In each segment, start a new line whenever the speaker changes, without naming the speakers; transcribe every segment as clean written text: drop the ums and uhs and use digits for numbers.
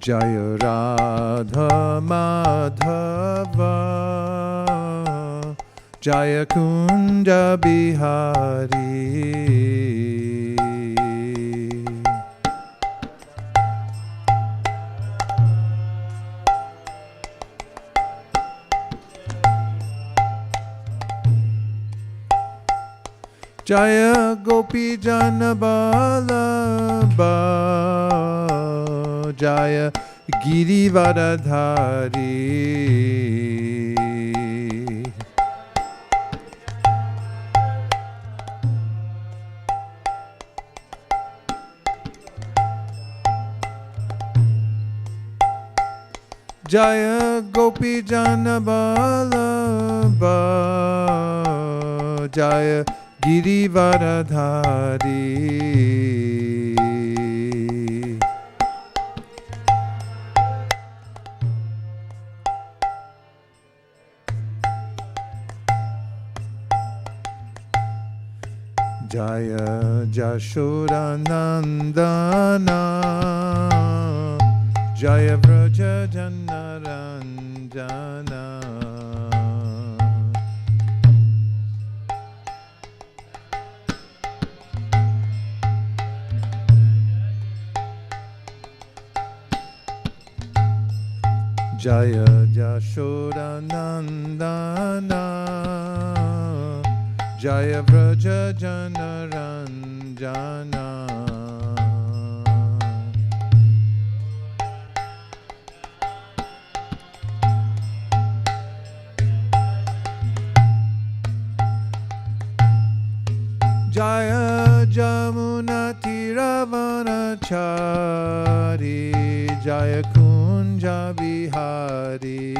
Jaya Radha Madhava Jaya Kunja Bihari Jaya Gopi Jana Vallabha Jaya Girivardhari Jaya Gopi Jana Vallabha Jaya Girivardhari Jaya Jashoda Nandana Jaya Vraja Janaranjana Jaya Jashoda Nandana Jaya Vraja Janaranjana Jaya Jamuna Tiravanachari Jaya Kunja Bihari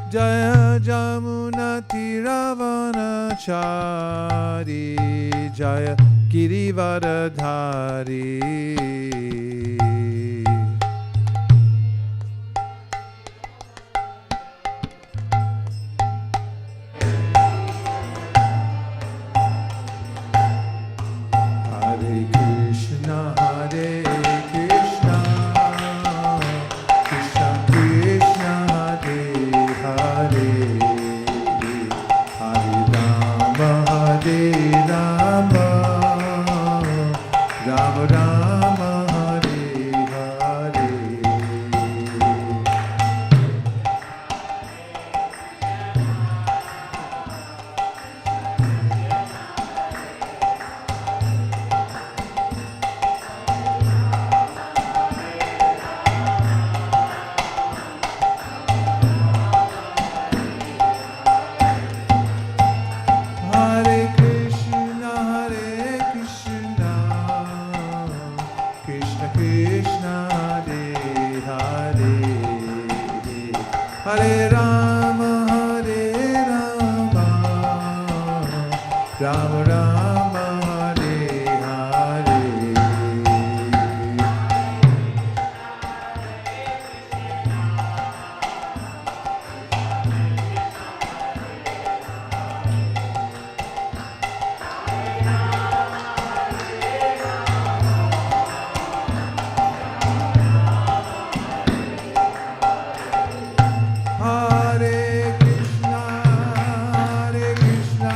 Jaya Jamuna Tiravanachari Jaya Girivardhari Hare Krishna Hare Krishna Krishna Krishna Hare Hare Hare Rama Hare Rama Rama Rama Hare Hare Hare Krishna Hare Krishna Krishna Krishna Hare Hare Hare Rama Hare Rama Rama Rama Hare Hare Hare Krishna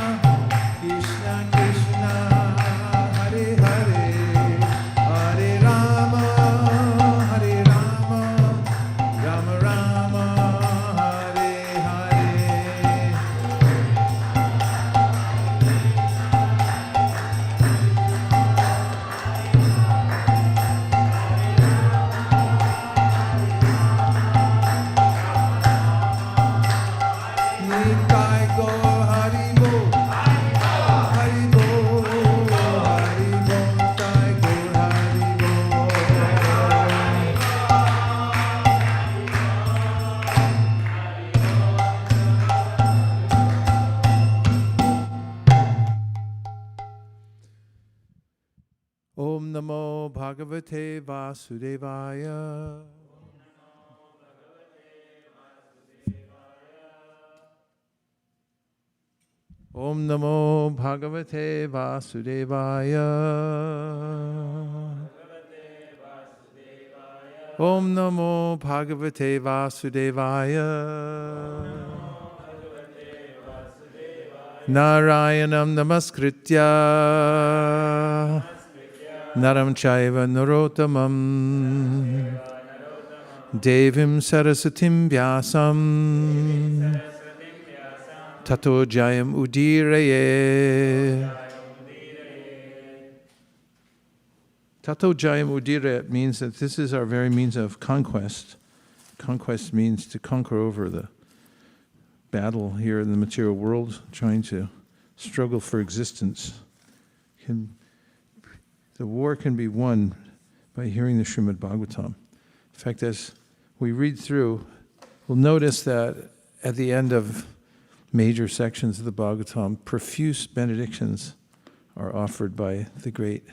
Krishna Krishna Hare Hare Hare Rama Rama Rama Hare Hare Nitai Go Hari Bo Hari Bo Hari Bo Tai Go Hari Bo Om Namo Bhagavate Vasudevaya Om Namo Bhagavate Vasudevaya. Om Namo Bhagavate Vasudevaya. Narayanam Namaskritya Naram Chaiva Narottamam Devim Sarasatim Vyasam Tato Jayam Udiraye. Tato Jayam Udiraye means that this is our very means of conquest. Conquest means to conquer over the battle here in the material world, trying to struggle for existence. The war can be won by hearing the Srimad Bhagavatam. In fact, as we read through, we'll notice that at the end of major sections of the Bhagavatam, profuse benedictions are offered by the great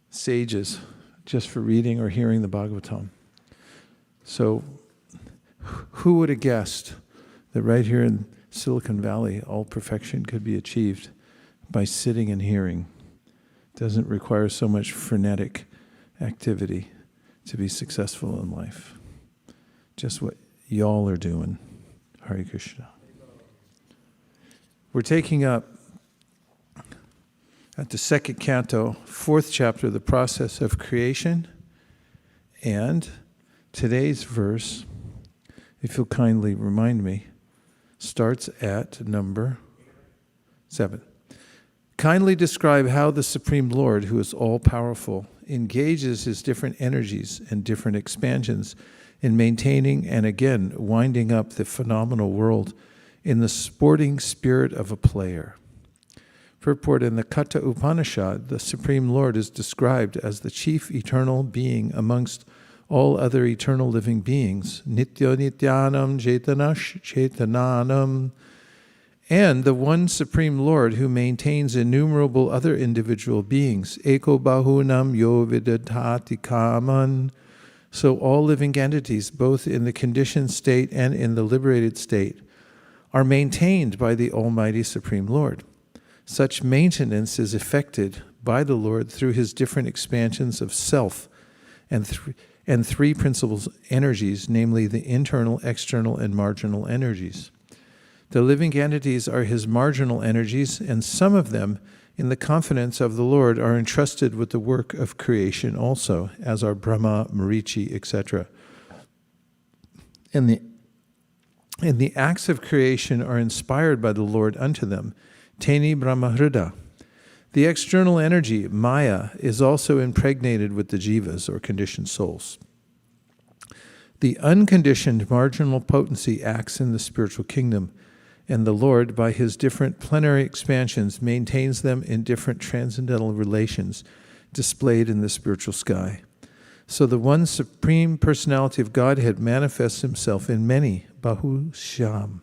sages just for reading or hearing the Bhagavatam. So, who would have guessed that right here in Silicon Valley, all perfection could be achieved by sitting and hearing? It doesn't require so much frenetic activity to be successful in life. Just what y'all are doing. Hare Krishna. We're taking up at the second canto, 4th chapter, the process of creation. And today's verse, if you'll kindly remind me, starts at number 7. Kindly describe how the Supreme Lord, who is all-powerful, engages his different energies and different expansions in maintaining and again winding up the phenomenal world in the sporting spirit of a player. Purport: in the Katha Upanishad, the Supreme Lord is described as the chief eternal being amongst all other eternal living beings, Nitya Nityanam Chaitanash Chaitananam, and the one Supreme Lord who maintains innumerable other individual beings, Eko Bahunam Yo Vidadhati Kaman. So all living entities, both in the conditioned state and in the liberated state, are maintained by the Almighty Supreme Lord. Such maintenance is effected by the Lord through his different expansions of self and three principal energies, namely the internal, external, and marginal energies. The living entities are his marginal energies, and some of them, in the confidence of the Lord, are entrusted with the work of creation also, as are Brahma, Marichi, etc. And the acts of creation are inspired by the Lord unto them. Teni Brahmahrida. The external energy, Maya, is also impregnated with the jivas, or conditioned souls. The unconditioned marginal potency acts in the spiritual kingdom, and the Lord, by his different plenary expansions, maintains them in different transcendental relations displayed in the spiritual sky. So the one Supreme Personality of Godhead manifests himself in many, Bahu Shyam.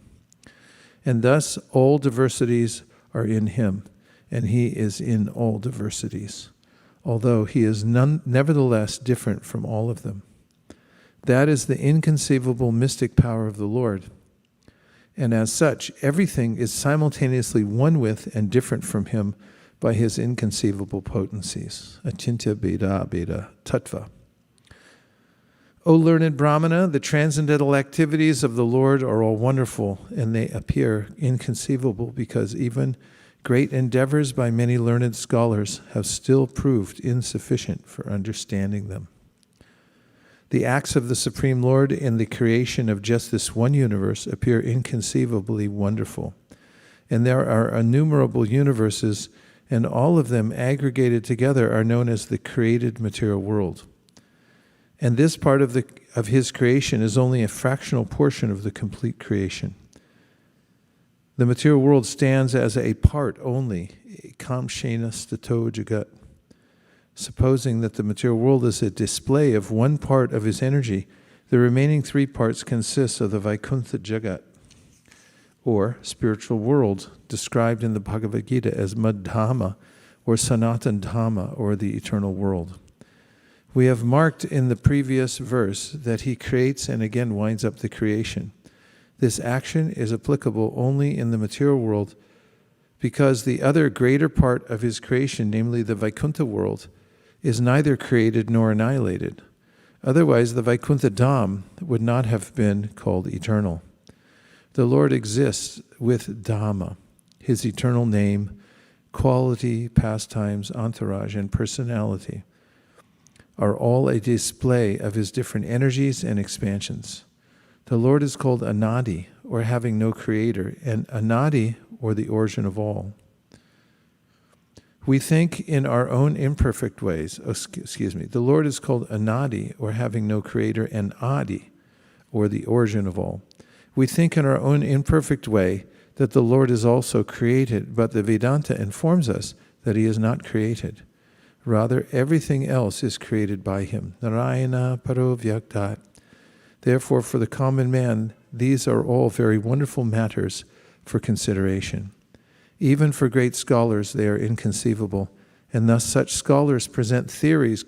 And thus all diversities are in him, and he is in all diversities, although he is nevertheless different from all of them. That is the inconceivable mystic power of the Lord. And as such, everything is simultaneously one with and different from him by his inconceivable potencies. Achintya Beda Beda Tattva. O learned Brahmana, the transcendental activities of the Lord are all wonderful, and they appear inconceivable because even great endeavors by many learned scholars have still proved insufficient for understanding them. The acts of the Supreme Lord in the creation of just this one universe appear inconceivably wonderful. And there are innumerable universes, and all of them aggregated together are known as the created material world. And this part of his creation is only a fractional portion of the complete creation. The material world stands as a part only, kamshena stato jagat. Supposing that the material world is a display of one part of his energy, the remaining three parts consist of the Vaikuntha Jagat, or spiritual world, described in the Bhagavad Gita as Madhama, or Sanatan Dhamma, or the eternal world. We have marked in the previous verse that he creates and again winds up the creation. This action is applicable only in the material world because the other greater part of his creation, namely the Vaikuntha world, is neither created nor annihilated. Otherwise, the Vaikuntha Dham would not have been called eternal. The Lord exists with Dhamma, his eternal name, quality, pastimes, entourage, and personality are all a display of his different energies and expansions. The Lord is called Anadi, or having no creator, and Anadi, or the origin of all. We think in our own imperfect ways, the Lord is called Anadi, or having no creator, and Adi, or the origin of all. We think in our own imperfect way that the Lord is also created, but the Vedanta informs us that he is not created. Rather, everything else is created by him. Narayana paro vyaktat. Therefore, for the common man, these are all very wonderful matters for consideration. Even for great scholars, they are inconceivable, and thus such scholars present theories